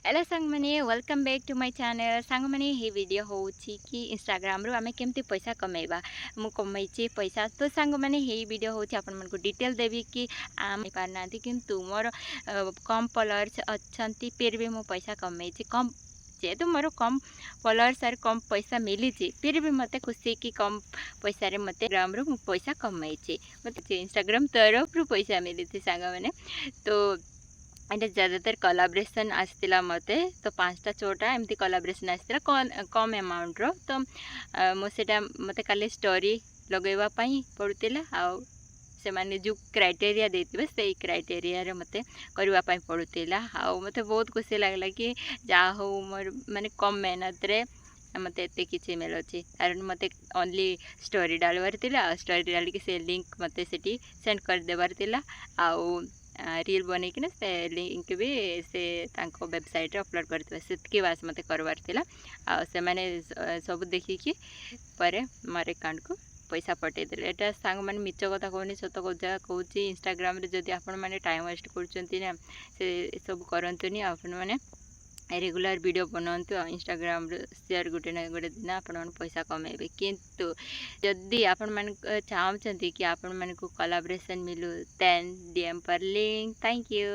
Hello सांग मैंने welcome back to my channel सांग मैंने ये वीडियो हो कि इंस्टाग्राम रू आमे केमती पैसा कमेबा मु कमैछि पैसा तो सांग मैंने ये वीडियो हो आपण मन को डिटेल देवी कि आम पारना किंतु मोर कम फॉलोअर्स अच्छंती फिर भी मु पैसा कमैछि कम जेहेतु मोर कम फॉलोअर्स आर कम पैसा मिली फिर भी मते खुशी कि कम पैसा रे मते ग्राम रू पैसा कमैछि मते इंस्टाग्राम तरफ रू पैसा मिली सांग मैंने तो एंड ज़्यादातर कोलाब्रेशन आसला मते तो 5टा 6टा एमती कोलाब्रेशन आसला कम अमाउंट रो तो मुझे मते खाली स्टोरी लगेवा पाई पड़ुतिला आ से माने जो क्राइटेरिया देथिबे से क्राइटेरिया रे मते करबा पाई पड़ुतिला आ मते बहुत खुशी लागला कि जा हो मोर माने कम मेहनत रे मते एते किछि मिलुछि कारण मते ओनली स्टोरी डालबार तिला स्टोरी डाल के से लिंक मते सेठी सेंड कर देबार तिला आ रील बनईकिना से लिंक भी से तांको वेबसाइट रे अपलोड करथिबे सेतकी बास मते करबार थिला आ से माने सब देखिकी परे मोर अकाउंट को पैसा पठे देले एटा सांग माने मिछ कथा कहनी सत कथा कहूची इंस्टाग्राम रे जदी आपण माने टाइम वेस्ट करचंती ना से सब करंतुनी आपण माने रेगुलर वीडियो बनातु इंस्टाग्राम शेयर गोटे ना गोटे दिन आपण पैसा कमेबे किंतु जदि आपण मन चाहते कि आपण मन को कोलैबोरेशन मिलू देन डीएम पर लिंक थैंक यू।